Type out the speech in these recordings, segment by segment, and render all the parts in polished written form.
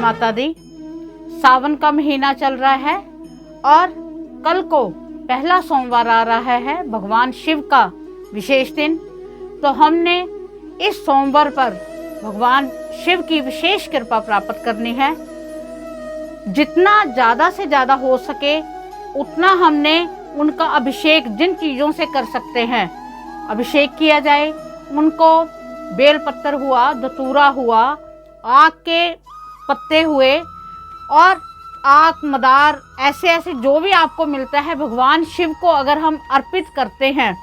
माता दी। सावन का महीना चल रहा है और कल को पहला सोमवार आ रहा है, भगवान शिव का विशेष दिन। तो हमने इस सोमवार पर भगवान शिव की विशेष कृपा प्राप्त करनी है। जितना ज़्यादा से ज़्यादा हो सके उतना हमने उनका अभिषेक जिन चीज़ों से कर सकते हैं अभिषेक किया जाए। उनको बेलपत्र हुआ, धतूरा हुआ, आक के पत्ते हुए और आक, मदार, ऐसे ऐसे जो भी आपको मिलता है भगवान शिव को अगर हम अर्पित करते हैं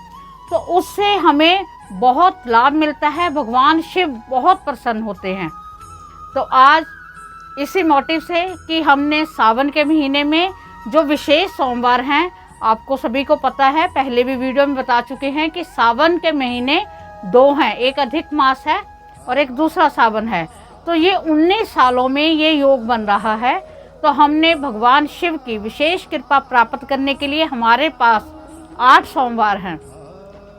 तो उससे हमें बहुत लाभ मिलता है। भगवान शिव बहुत प्रसन्न होते हैं। तो आज इसी मोटिव से कि हमने सावन के महीने में जो विशेष सोमवार हैं, आपको सभी को पता है, पहले भी वीडियो में बता चुके हैं कि सावन के महीने दो हैं, एक अधिक मास है और एक दूसरा सावन है। तो ये 19 सालों में ये योग बन रहा है। तो हमने भगवान शिव की विशेष कृपा प्राप्त करने के लिए हमारे पास 8 सोमवार हैं।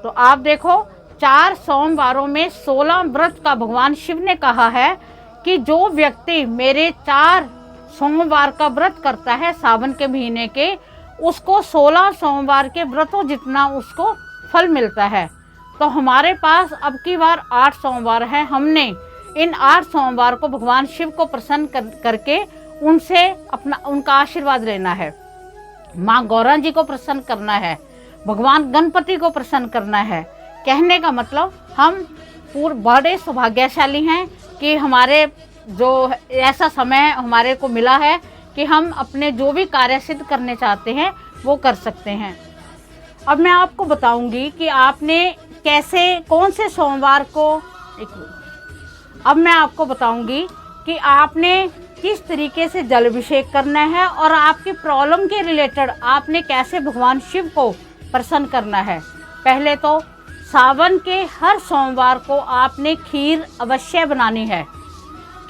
तो आप देखो 4 सोमवारों में 16 व्रत का भगवान शिव ने कहा है कि जो व्यक्ति मेरे 4 सोमवार का व्रत करता है सावन के महीने के, उसको 16 सोमवार के व्रतों जितना उसको फल मिलता है। तो हमारे पास अब की बार 8 सोमवार हैं। हमने इन 8 सोमवार को भगवान शिव को प्रसन्न करके उनसे उनका आशीर्वाद लेना है। माँ गौरा जी को प्रसन्न करना है, भगवान गणपति को प्रसन्न करना है। कहने का मतलब हम बड़े सौभाग्यशाली हैं कि हमारे जो ऐसा समय हमारे को मिला है कि हम अपने जो भी कार्य सिद्ध करने चाहते हैं वो कर सकते हैं। अब मैं आपको बताऊंगी कि आपने कैसे, कौन से सोमवार को, अब मैं आपको बताऊंगी कि आपने किस तरीके से जल अभिषेक करना है और आपकी प्रॉब्लम के रिलेटेड आपने कैसे भगवान शिव को प्रसन्न करना है। पहले तो सावन के हर सोमवार को आपने खीर अवश्य बनानी है,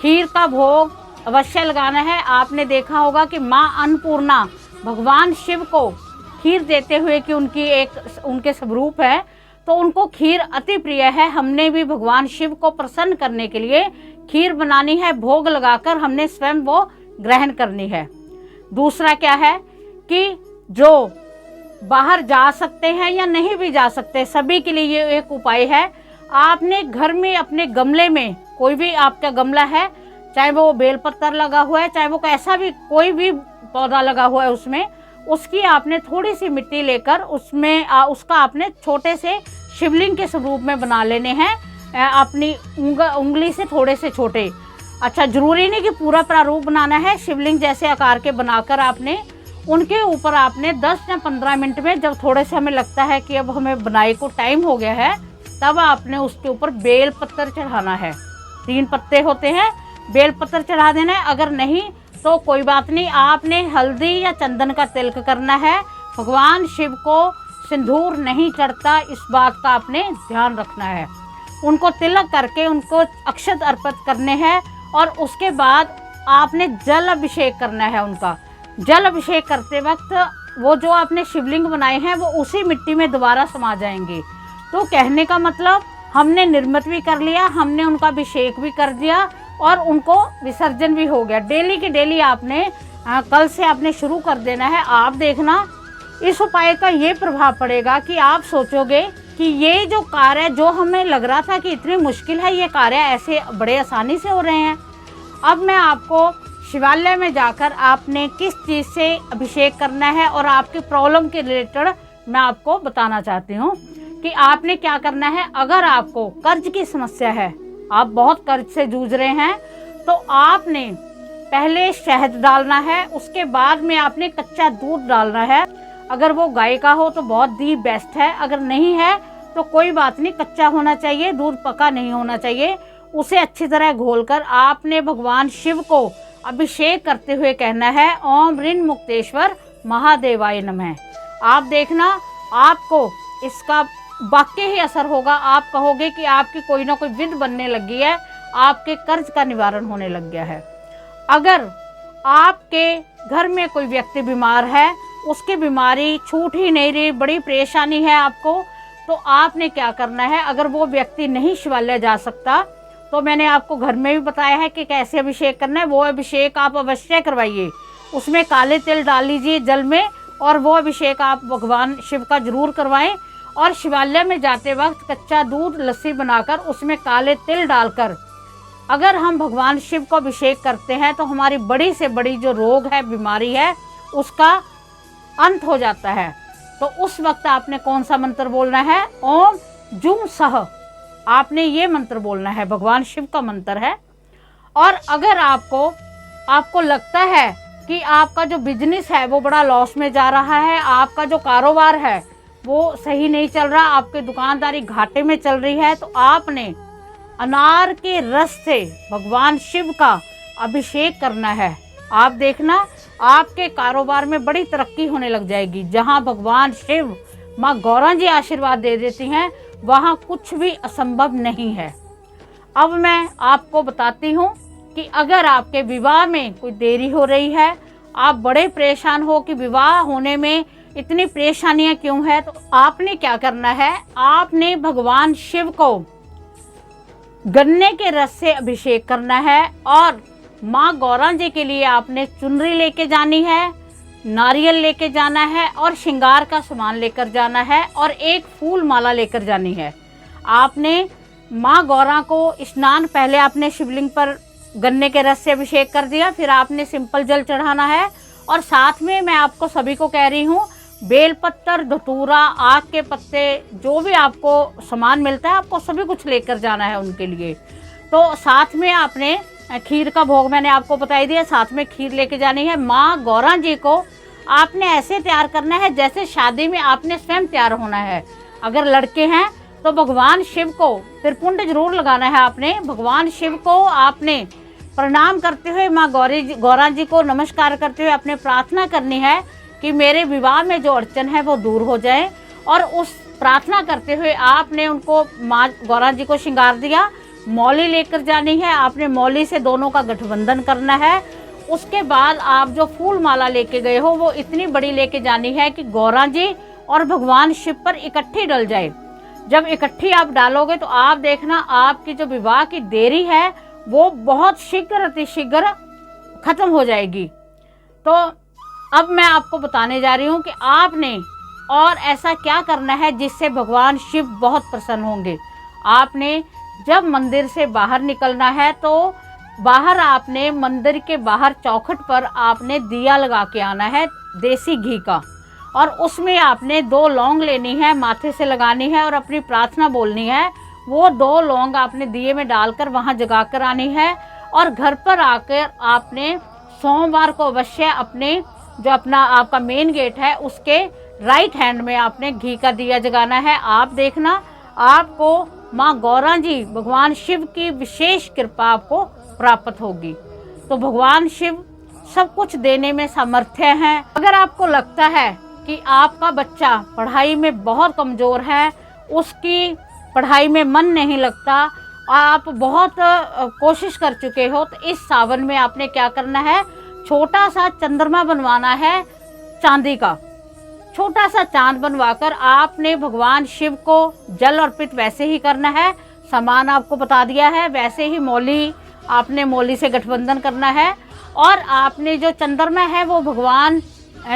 खीर का भोग अवश्य लगाना है। आपने देखा होगा कि माँ अन्नपूर्णा भगवान शिव को खीर देते हुए कि उनके स्वरूप है, तो उनको खीर अति प्रिय है। हमने भी भगवान शिव को प्रसन्न करने के लिए खीर बनानी है, भोग लगाकर हमने स्वयं वो ग्रहण करनी है। दूसरा क्या है कि जो बाहर जा सकते हैं या नहीं भी जा सकते, सभी के लिए ये एक उपाय है। आपने घर में अपने गमले में, कोई भी आपका गमला है, चाहे वो बेलपत्र लगा हुआ है, चाहे वो कैसा भी कोई भी पौधा लगा हुआ है, उसमें उसकी आपने थोड़ी सी मिट्टी लेकर उसमें उसका आपने छोटे से शिवलिंग के स्वरूप में बना लेने हैं, अपनी उंगली से थोड़े से छोटे। अच्छा, जरूरी नहीं कि पूरा प्रारूप बनाना है, शिवलिंग जैसे आकार के बनाकर आपने उनके ऊपर आपने 10 या 15 मिनट में, जब थोड़े से हमें लगता है कि अब हमें बनाई को टाइम हो गया है, तब आपने उसके ऊपर बेल पत्थर चढ़ाना है। 3 पत्ते होते हैं, बेल पत्थर चढ़ा देना है। अगर नहीं तो कोई बात नहीं, आपने हल्दी या चंदन का तिलक करना है। भगवान शिव को सिंदूर नहीं चढ़ता, इस बात का आपने ध्यान रखना है। उनको तिलक करके उनको अक्षत अर्पित करने हैं और उसके बाद आपने जल अभिषेक करना है। उनका जल अभिषेक करते वक्त वो जो आपने शिवलिंग बनाए हैं वो उसी मिट्टी में दोबारा समा जाएंगे। तो कहने का मतलब हमने निर्मित भी कर लिया, हमने उनका अभिषेक भी कर दिया और उनको विसर्जन भी हो गया। डेली की डेली आपने कल से आपने शुरू कर देना है। आप देखना इस उपाय का ये प्रभाव पड़ेगा कि आप सोचोगे कि ये जो कार्य जो हमें लग रहा था कि इतनी मुश्किल है, ये कार्य ऐसे बड़े आसानी से हो रहे हैं। अब मैं आपको शिवालय में जाकर आपने किस चीज़ से अभिषेक करना है और आपकी प्रॉब्लम के रिलेटेड मैं आपको बताना चाहती हूँ कि आपने क्या करना है। अगर आपको कर्ज की समस्या है, आप बहुत कर्ज से जूझ रहे हैं, तो आपने पहले शहद डालना है, उसके बाद में आपने कच्चा दूध डालना है। अगर वो गाय का हो तो बहुत ही बेस्ट है, अगर नहीं है तो कोई बात नहीं, कच्चा होना चाहिए, दूध पका नहीं होना चाहिए। उसे अच्छी तरह घोलकर आपने भगवान शिव को अभिषेक करते हुए कहना है, ओम ऋण मुक्तेश्वर महादेवाय नमः। आप देखना आपको इसका वाकई ही असर होगा। आप कहोगे कि आपकी कोई ना कोई विध बनने लगी है, आपके कर्ज का निवारण होने लग गया है। अगर आपके घर में कोई व्यक्ति बीमार है, उसकी बीमारी छूट ही नहीं रही, बड़ी परेशानी है आपको, तो आपने क्या करना है। अगर वो व्यक्ति नहीं शिवालय जा सकता तो मैंने आपको घर में भी बताया है कि कैसे अभिषेक करना है। वो अभिषेक आप अवश्य करवाइए, उसमें काले तिल डाल लीजिए जल में, और वो अभिषेक आप भगवान शिव का जरूर करवाएं। और शिवालय में जाते वक्त कच्चा दूध लस्सी बनाकर उसमें काले तिल डालकर अगर हम भगवान शिव को अभिषेक करते हैं तो हमारी बड़ी से बड़ी जो रोग है, बीमारी है, उसका अंत हो जाता है। तो उस वक्त आपने कौन सा मंत्र बोलना है? ओम जुम सह, आपने ये मंत्र बोलना है, भगवान शिव का मंत्र है। और अगर आपको लगता है कि आपका जो बिजनेस है वो बड़ा लॉस में जा रहा है, आपका जो कारोबार है वो सही नहीं चल रहा, आपकी दुकानदारी घाटे में चल रही है, तो आपने अनार के रस से भगवान शिव का अभिषेक करना है। आप देखना आपके कारोबार में बड़ी तरक्की होने लग जाएगी। जहां भगवान शिव, माँ गौरा जी आशीर्वाद दे देती हैं, वहां कुछ भी असंभव नहीं है। अब मैं आपको बताती हूँ कि अगर आपके विवाह में कोई देरी हो रही है, आप बड़े परेशान हो कि विवाह होने में इतनी परेशानियां क्यों है, तो आपने क्या करना है? आपने भगवान शिव को गन्ने के रस से अभिषेक करना है। और माँ गौरा जी के लिए आपने चुनरी लेके जानी है, नारियल लेके जाना है, और श्रृंगार का सामान लेकर जाना है, और एक फूल माला लेकर जानी है। आपने माँ गौरा को स्नान, पहले आपने शिवलिंग पर गन्ने के रस से अभिषेक कर दिया, फिर आपने सिंपल जल चढ़ाना है। और साथ में मैं आपको सभी को कह रही हूँ, बेलपत्तर, धतूरा, आग के पत्ते, जो भी आपको सामान मिलता है आपको सभी कुछ लेकर जाना है उनके लिए। तो साथ में आपने खीर का भोग मैंने आपको बता ही दिया, साथ में खीर लेके जानी है। माँ गौरा जी को आपने ऐसे तैयार करना है जैसे शादी में आपने स्वयं तैयार होना है। अगर लड़के हैं तो भगवान शिव को त्रिपुंड जरूर लगाना है। आपने भगवान शिव को आपने प्रणाम करते हुए, माँ गौरा जी को नमस्कार करते हुए आपने प्रार्थना करनी है कि मेरे विवाह में जो अड़चन है वो दूर हो जाए। और उस प्रार्थना करते हुए आपने उनको, माँ गौरा जी को श्रृंगार दिया, मौली लेकर जानी है। आपने मौली से दोनों का गठबंधन करना है। उसके बाद आप जो फूल माला लेके गए हो वो इतनी बड़ी लेके जानी है कि गौरा जी और भगवान शिव पर इकट्ठी डल जाए। जब इकट्ठी आप डालोगे तो आप देखना आपकी जो विवाह की देरी है वो बहुत शीघ्र अतिशीघ्र खत्म हो जाएगी। तो अब मैं आपको बताने जा रही हूँ कि आपने और ऐसा क्या करना है जिससे भगवान शिव बहुत प्रसन्न होंगे। आपने जब मंदिर से बाहर निकलना है तो बाहर आपने मंदिर के बाहर चौखट पर आपने दिया लगा के आना है देसी घी का, और उसमें आपने 2 लौंग लेनी है, माथे से लगानी है और अपनी प्रार्थना बोलनी है। वो 2 लौंग आपने दिए में डालकर वहाँ जगा कर आनी है। और घर पर आकर आपने सोमवार को अवश्य अपने जो अपना आपका मेन गेट है उसके राइट हैंड में आपने घी का दिया जगाना है। आप देखना आपको माँ गौरा जी, भगवान शिव की विशेष कृपा आपको प्राप्त होगी। तो भगवान शिव सब कुछ देने में सामर्थ्य हैं। अगर आपको लगता है कि आपका बच्चा पढ़ाई में बहुत कमज़ोर है, उसकी पढ़ाई में मन नहीं लगता, आप बहुत कोशिश कर चुके हो, तो इस सावन में आपने क्या करना है? छोटा सा चंद्रमा बनवाना है चांदी का। छोटा सा चांद बनवाकर आपने भगवान शिव को जल अर्पित वैसे ही करना है, सामान आपको बता दिया है, वैसे ही मौली, आपने मौली से गठबंधन करना है। और आपने जो चंद्रमा है वो भगवान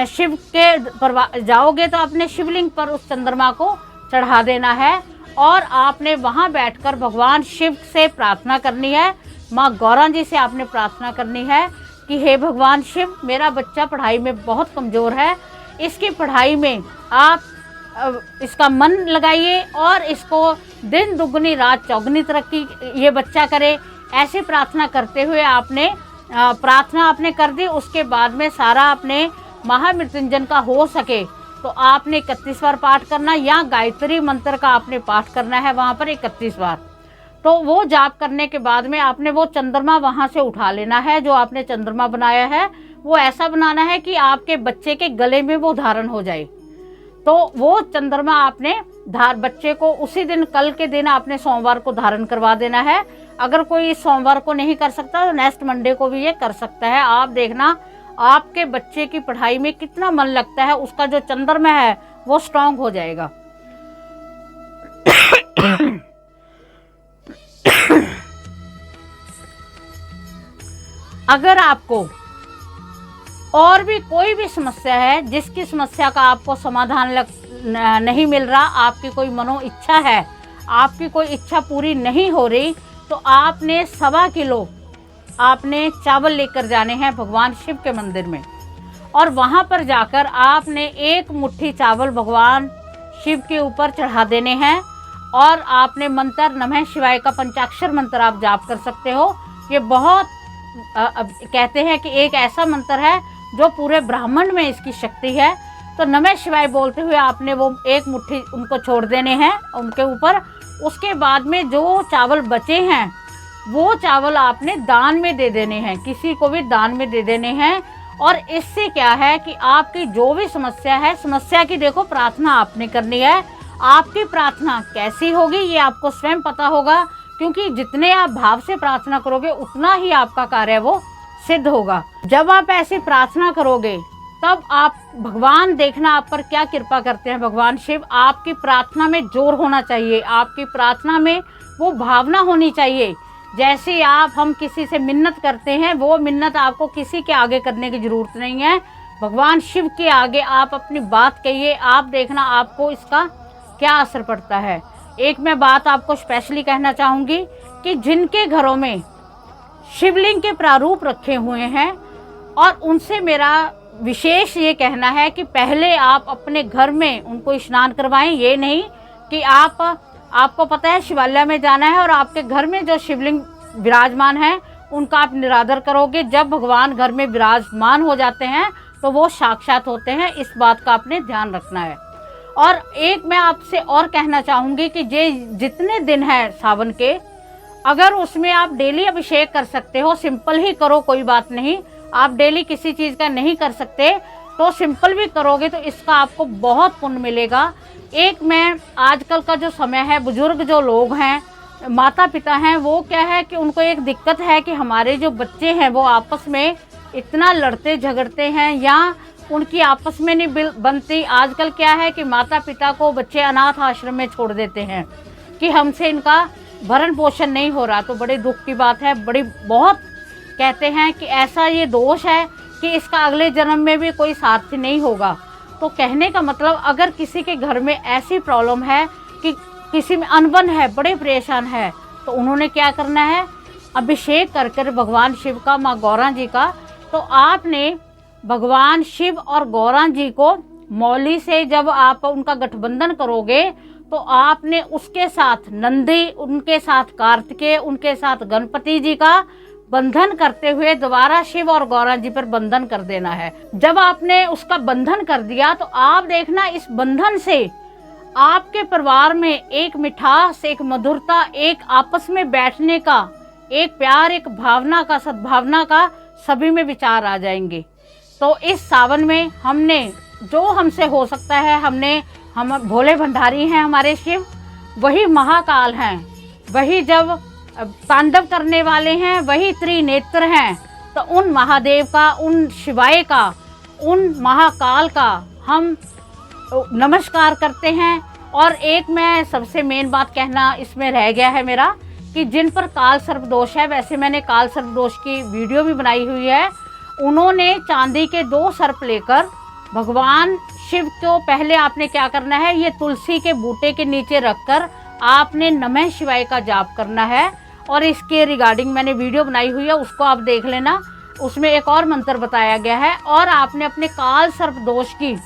शिव के पर जाओगे तो आपने शिवलिंग पर उस चंद्रमा को चढ़ा देना है। और आपने वहाँ बैठकर भगवान शिव से प्रार्थना करनी है, माँ गौरा जी से आपने प्रार्थना करनी है कि हे भगवान शिव, मेरा बच्चा पढ़ाई में बहुत कमज़ोर है, इसकी पढ़ाई में आप इसका मन लगाइए और इसको दिन दुगनी रात चौगुनी तरक्की ये बच्चा करे। ऐसे प्रार्थना करते हुए आपने प्रार्थना आपने कर दी। उसके बाद में सारा आपने महामृत्युंजय का हो सके तो आपने 31 बार पाठ करना, या गायत्री मंत्र का आपने पाठ करना है वहाँ पर 31 बार। तो वो जाप करने के बाद में आपने वो चंद्रमा वहाँ से उठा लेना है। जो आपने चंद्रमा बनाया है वो ऐसा बनाना है कि आपके बच्चे के गले में वो धारण हो जाए। तो वो चंद्रमा आपने बच्चे को उसी दिन, कल के दिन आपने सोमवार को धारण करवा देना है। अगर कोई सोमवार को नहीं कर सकता तो नेक्स्ट मंडे को भी ये कर सकता है। आप देखना आपके बच्चे की पढ़ाई में कितना मन लगता है, उसका जो चंद्रमा है वो स्ट्रांग हो जाएगा। अगर आपको और भी कोई भी समस्या है, जिसकी समस्या का आपको समाधान नहीं मिल रहा, आपकी कोई मनो इच्छा है, आपकी कोई इच्छा पूरी नहीं हो रही, तो आपने 1.25 किलो आपने चावल लेकर जाने हैं भगवान शिव के मंदिर में, और वहाँ पर जाकर आपने 1 मुट्ठी चावल भगवान शिव के ऊपर चढ़ा देने हैं, और आपने मंत्र नमः शिवाय का पंचाक्षर मंत्र आप जाप कर सकते हो। ये बहुत कहते हैं कि एक ऐसा मंत्र है जो पूरे ब्राह्मण में इसकी शक्ति है। तो नमः शिवाय बोलते हुए आपने वो 1 मुट्ठी उनको छोड़ देने हैं उनके ऊपर। उसके बाद में जो चावल बचे हैं वो चावल आपने दान में दे देने हैं, किसी को भी दान में दे देने हैं। और इससे क्या है कि आपकी जो भी समस्या है, समस्या की देखो प्रार्थना आपने करनी है। आपकी प्रार्थना कैसी होगी ये आपको स्वयं पता होगा, क्योंकि जितने आप भाव से प्रार्थना करोगे उतना ही आपका कार्य वो सिद्ध होगा। जब आप ऐसी प्रार्थना करोगे तब आप भगवान देखना आप पर क्या कृपा करते हैं। भगवान शिव आपकी प्रार्थना में जोर होना चाहिए, आपकी प्रार्थना में वो भावना होनी चाहिए। जैसे हम किसी से मिन्नत करते हैं, वो मिन्नत आपको किसी के आगे करने की जरूरत नहीं है, भगवान शिव के आगे आप अपनी बात कहिए। आप देखना आपको इसका क्या असर पड़ता है। एक मैं बात आपको स्पेशली कहना चाहूँगी कि जिनके घरों में शिवलिंग के प्रारूप रखे हुए हैं, और उनसे मेरा विशेष ये कहना है कि पहले आप अपने घर में उनको स्नान करवाएं। ये नहीं कि आपको पता है शिवालय में जाना है और आपके घर में जो शिवलिंग विराजमान है उनका आप निरादर करोगे। जब भगवान घर में विराजमान हो जाते हैं तो वो साक्षात होते हैं, इस बात का आपने ध्यान रखना है। और एक मैं आपसे और कहना चाहूँगी कि जितने दिन हैं सावन के, अगर उसमें आप डेली अभिषेक कर सकते हो, सिंपल ही करो, कोई बात नहीं। आप डेली किसी चीज़ का नहीं कर सकते तो सिंपल भी करोगे तो इसका आपको बहुत पुण्य मिलेगा। एक मैं आजकल का जो समय है, बुजुर्ग जो लोग हैं, माता पिता हैं, वो क्या है कि उनको एक दिक्कत है कि हमारे जो बच्चे हैं वो आपस में इतना लड़ते झगड़ते हैं या उनकी आपस में नहीं बनती। आजकल क्या है कि माता पिता को बच्चे अनाथ आश्रम में छोड़ देते हैं कि हमसे इनका भरण पोषण नहीं हो रहा। तो बड़े दुख की बात है, बहुत कहते हैं कि ऐसा ये दोष है कि इसका अगले जन्म में भी कोई साथी नहीं होगा। तो कहने का मतलब अगर किसी के घर में ऐसी प्रॉब्लम है कि किसी में अनबन है, बड़े परेशान है, तो उन्होंने क्या करना है, अभिषेक कर भगवान शिव का, माँ गौरा जी का। तो आपने भगवान शिव और गौरा जी को मौली से जब आप उनका गठबंधन करोगे तो आपने उसके साथ नंदी, उनके साथ कार्तिकेय, उनके साथ गणपति जी का बंधन करते हुए दोबारा शिव और गौरा जी पर बंधन कर देना है। जब आपने उसका बंधन कर दिया तो आप देखना इस बंधन से आपके परिवार में एक मिठास, एक मधुरता, एक आपस में बैठने का, एक प्यार, एक भावना का, सद्भावना का सभी में विचार आ जाएंगे। तो इस सावन में हमने जो हमसे हो सकता है, हम भोले भंडारी हैं हमारे शिव, वही महाकाल हैं, वही जब तांडव करने वाले हैं, वही त्रिनेत्र हैं। तो उन महादेव का, उन शिवाय का, उन महाकाल का हम नमस्कार करते हैं। और एक मैं सबसे मेन बात कहना इसमें रह गया है मेरा कि जिन पर काल सर्प दोष है, वैसे मैंने काल सर्प दोष की वीडियो भी बनाई हुई है। उन्होंने चांदी के 2 सर्प लेकर भगवान शिव को पहले आपने क्या करना है, ये तुलसी के बूटे के नीचे रखकर आपने नमः शिवाय का जाप करना है। और इसके रिगार्डिंग मैंने वीडियो बनाई हुई है, उसको आप देख लेना, उसमें एक और मंत्र बताया गया है। और आपने अपने काल सर्प दोष की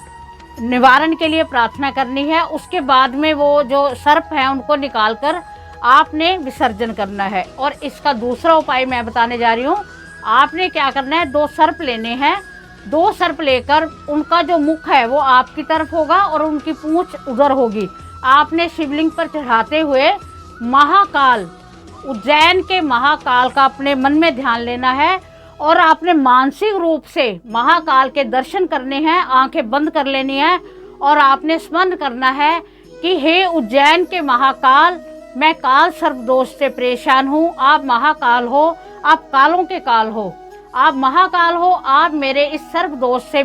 निवारण के लिए प्रार्थना करनी है। उसके बाद में वो जो सर्प हैं उनको निकाल कर आपने विसर्जन करना है। और इसका दूसरा उपाय मैं बताने जा रही हूँ। आपने क्या करना है, 2 सर्प लेने हैं। 2 सर्प लेकर उनका जो मुख है वो आपकी तरफ होगा और उनकी पूंछ उधर होगी। आपने शिवलिंग पर चढ़ाते हुए महाकाल, उज्जैन के महाकाल का अपने मन में ध्यान लेना है। और आपने मानसिक रूप से महाकाल के दर्शन करने हैं, आंखें बंद कर लेनी है और आपने स्मरण करना है कि हे उज्जैन के महाकाल, मैं काल सर्प दोष से परेशान हूँ। आप महाकाल हो, आप कालों के काल हो, आप महाकाल हो। आप मेरे इस सर्प दोष से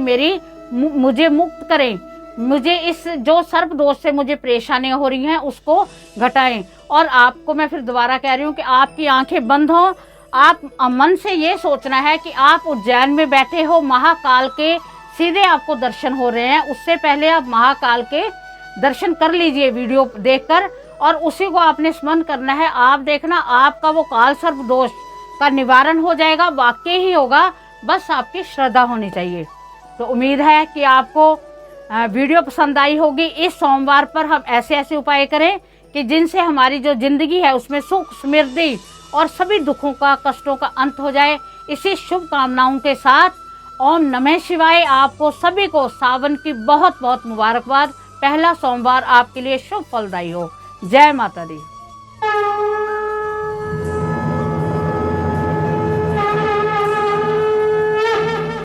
मुझे मुक्त करें, मुझे इस जो सर्प दोष से मुझे परेशानियाँ हो रही हैं उसको घटाएं। और आपको मैं फिर दोबारा कह रही हूँ कि आपकी आंखें बंद हों, आप मन से ये सोचना है कि आप उज्जैन में बैठे हो, महाकाल के सीधे आपको दर्शन हो रहे हैं। उससे पहले आप महाकाल के दर्शन कर लीजिए वीडियो देखकर, और उसी को आपने स्मरण करना है। आप देखना आपका वो काल सर्प दोष का निवारण हो जाएगा, वाकई ही होगा, बस आपकी श्रद्धा होनी चाहिए। तो उम्मीद है कि आपको वीडियो पसंद आई होगी। इस सोमवार पर हम ऐसे ऐसे उपाय करें कि जिनसे हमारी जो जिंदगी है उसमें सुख समृद्धि और सभी दुखों का, कष्टों का अंत हो जाए। इसी शुभ कामनाओं के साथ ओम नमः शिवाय। आपको सभी को सावन की बहुत बहुत मुबारकबाद। पहला सोमवार आपके लिए शुभ फलदायी हो। जय माता दी।